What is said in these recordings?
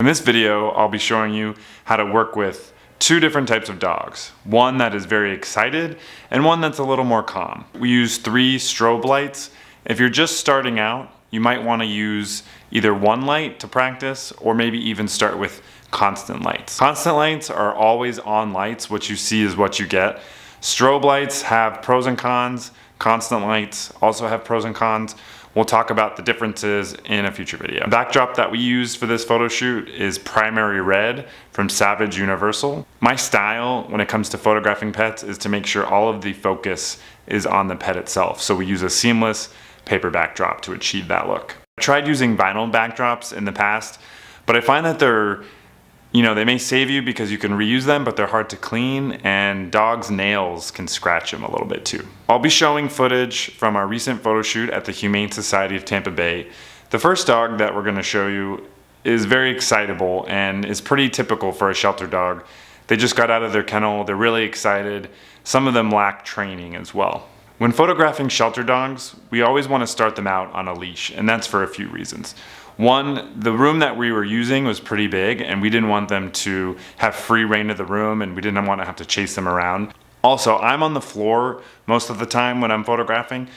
In this video, I'll be showing you how to work with two different types of dogs. One that is very excited and one that's a little more calm. We use 3 strobe lights. If you're just starting out, you might want to use either one light to practice or maybe even start with constant lights. Constant lights are always on lights. What you see is what you get. Strobe lights have pros and cons. Constant lights also have pros and cons. We'll talk about the differences in a future video. The backdrop that we used for this photo shoot is primary red from Savage Universal. My style when it comes to photographing pets is to make sure all of the focus is on the pet itself. So we use a seamless paper backdrop to achieve that look. I tried using vinyl backdrops in the past, but I find that they may save you because you can reuse them, but they're hard to clean, and dogs' nails can scratch them a little bit too. I'll be showing footage from our recent photo shoot at the Humane Society of Tampa Bay. The first dog that we're going to show you is very excitable and is pretty typical for a shelter dog. They just got out of their kennel, they're really excited. Some of them lack training as well. When photographing shelter dogs, we always want to start them out on a leash, and that's for a few reasons. One, the room that we were using was pretty big and we didn't want them to have free reign of the room, and we didn't want to have to chase them around. Also, I'm on the floor most of the time when I'm photographing,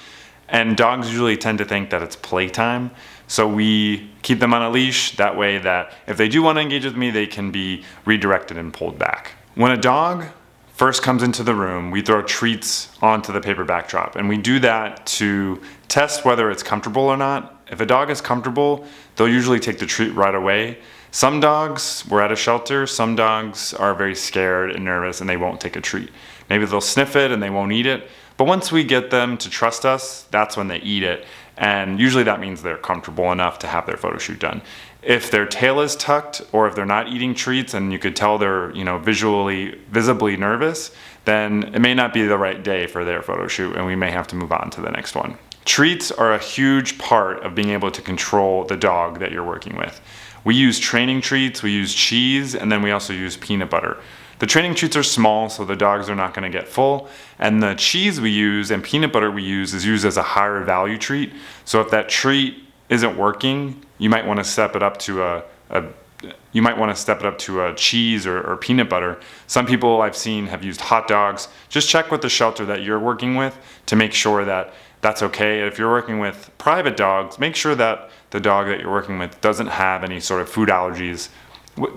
and dogs usually tend to think that it's playtime. So we keep them on a leash, that way that if they do want to engage with me, they can be redirected and pulled back. When a dog first comes into the room, we throw treats onto the paper backdrop, and we do that to test whether it's comfortable or not. If a dog is comfortable, they'll usually take the treat right away. Some dogs, we're at a shelter, some dogs are very scared and nervous and they won't take a treat. Maybe they'll sniff it and they won't eat it, but once we get them to trust us, that's when they eat it, and usually that means they're comfortable enough to have their photo shoot done. If their tail is tucked or if they're not eating treats and you could tell they're visibly nervous, then it may not be the right day for their photo shoot and we may have to move on to the next one. Treats are a huge part of being able to control the dog that you're working with. We use training treats, we use cheese, and then we also use peanut butter. The training treats are small, so the dogs are not going to get full, and the cheese we use and peanut butter we use is used as a higher value treat. So if that treat isn't working, you might want to step it up to a cheese or peanut butter. Some people I've seen have used hot dogs. Just check with the shelter that you're working with to make sure that that's okay. If you're working with private dogs, make sure that the dog that you're working with doesn't have any sort of food allergies.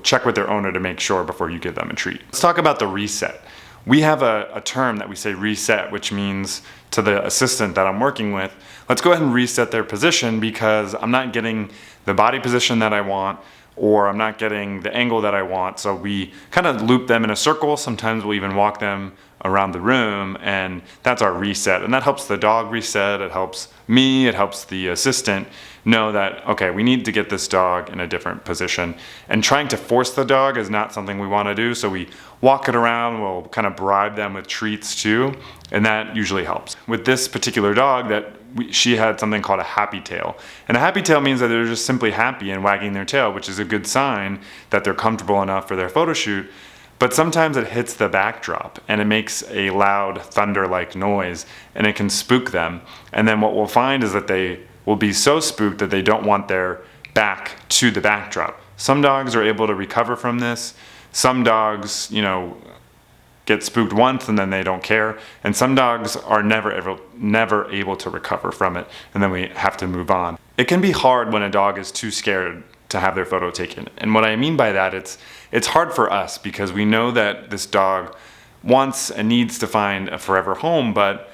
Check with their owner to make sure before you give them a treat. Let's talk about the reset. We have a term that we say reset, which means to the assistant that I'm working with, let's go ahead and reset their position because I'm not getting the body position that I want, or I'm not getting the angle that I want. So we kind of loop them in a circle. Sometimes we'll even walk them around the room, and that's our reset. And that helps the dog reset, it helps me, it helps the assistant know that, okay, we need to get this dog in a different position. And trying to force the dog is not something we want to do, so we walk it around, we'll kind of bribe them with treats too, and that usually helps. With this particular dog, she had something called a happy tail. And a happy tail means that they're just simply happy and wagging their tail, which is a good sign that they're comfortable enough for their photo shoot. But sometimes it hits the backdrop and it makes a loud thunder-like noise and it can spook them. And then what we'll find is that they will be so spooked that they don't want their back to the backdrop. Some dogs are able to recover from this. Some dogs, get spooked once and then they don't care. And some dogs are never able to recover from it, and then we have to move on. It can be hard when a dog is too scared to have their photo taken. And what I mean by that, it's hard for us because we know that this dog wants and needs to find a forever home, but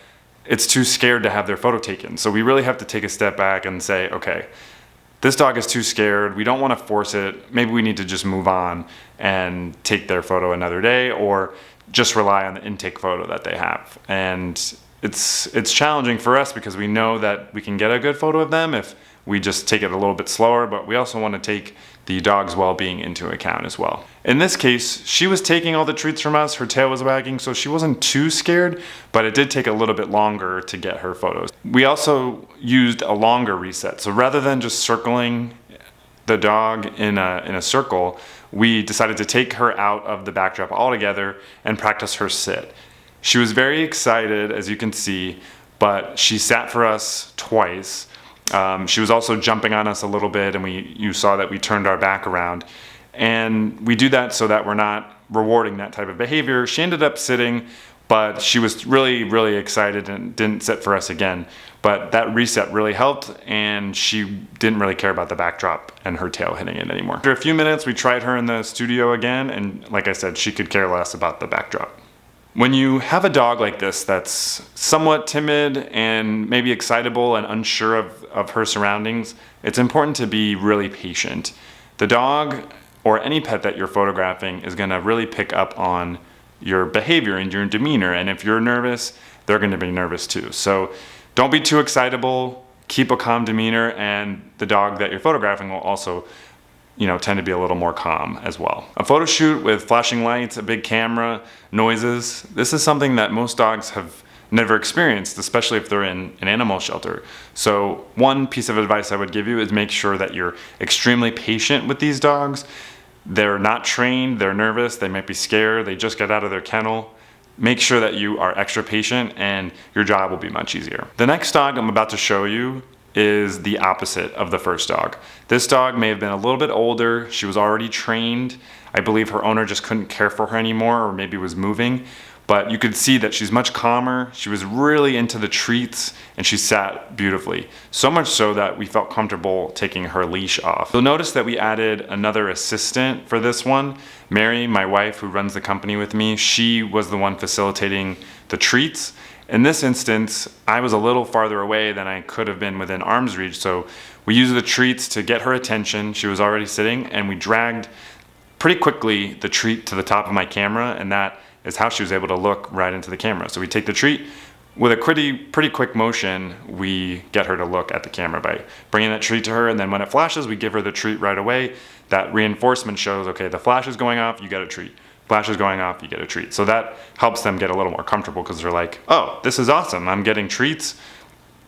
it's too scared to have their photo taken. So we really have to take a step back and say, okay, this dog is too scared, we don't want to force it, maybe we need to just move on and take their photo another day, or just rely on the intake photo that they have. And it's challenging for us because we know that we can get a good photo of them if we just take it a little bit slower, but we also want to take the dog's well-being into account as well. In this case, she was taking all the treats from us, her tail was wagging, so she wasn't too scared, but it did take a little bit longer to get her photos. We also used a longer reset, so rather than just circling the dog in a circle, we decided to take her out of the backdrop altogether and practice her sit. She was very excited, as you can see, but she sat for us twice. She was also jumping on us a little bit, and you saw that we turned our back around. And we do that so that we're not rewarding that type of behavior. She ended up sitting, but she was really, really excited and didn't sit for us again. But that reset really helped, and she didn't really care about the backdrop and her tail hitting it anymore. After a few minutes, we tried her in the studio again, and like I said, she could care less about the backdrop. When you have a dog like this that's somewhat timid and maybe excitable and unsure of her surroundings, it's important to be really patient. The dog or any pet that you're photographing is gonna really pick up on your behavior and your demeanor, and if you're nervous, they're gonna be nervous too. So don't be too excitable, keep a calm demeanor, and the dog that you're photographing will also tend to be a little more calm as well. A photo shoot with flashing lights, a big camera, noises, this is something that most dogs have never experienced, especially if they're in an animal shelter. So one piece of advice I would give you is make sure that you're extremely patient with these dogs. They're not trained, they're nervous, they might be scared, they just got out of their kennel. Make sure that you are extra patient and your job will be much easier. The next dog I'm about to show you is the opposite of the first dog. This dog may have been a little bit older. She was already trained. I believe her owner just couldn't care for her anymore, or maybe was moving. But you could see that she's much calmer. She was really into the treats, and she sat beautifully. So much so that we felt comfortable taking her leash off. You'll notice that we added another assistant for this one. Mary, my wife, who runs the company with me, she was the one facilitating the treats. In this instance, I was a little farther away than I could have been within arm's reach, so we used the treats to get her attention. She was already sitting, and we dragged pretty quickly the treat to the top of my camera, and that is how she was able to look right into the camera. So we take the treat, with a pretty quick motion, we get her to look at the camera by bringing that treat to her, and then when it flashes, we give her the treat right away. That reinforcement shows, okay, the flash is going off, you get a treat. Flash is going off, you get a treat. So that helps them get a little more comfortable because they're like, oh, this is awesome, I'm getting treats.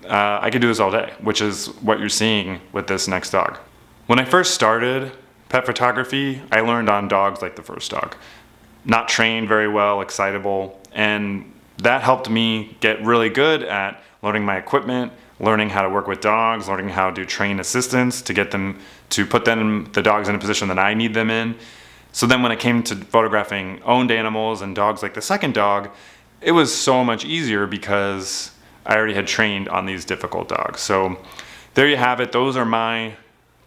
I could do this all day, which is what you're seeing with this next dog. When I first started pet photography, I learned on dogs like the first dog. Not trained very well, excitable, and that helped me get really good at learning my equipment, learning how to work with dogs, learning how to train assistants to get them to put the dogs in a position that I need them in. So then when it came to photographing owned animals and dogs like the second dog, it was so much easier because I already had trained on these difficult dogs. So there you have it. Those are my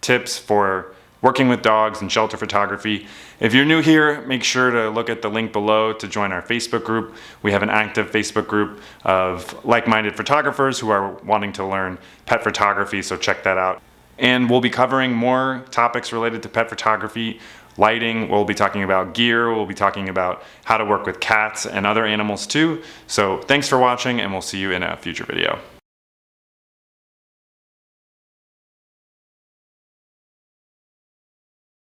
tips for working with dogs and shelter photography. If you're new here, make sure to look at the link below to join our Facebook group. We have an active Facebook group of like-minded photographers who are wanting to learn pet photography, so check that out. And we'll be covering more topics related to pet photography. Lighting, we'll be talking about gear, we'll be talking about how to work with cats and other animals too. So thanks for watching, and we'll see you in a future video.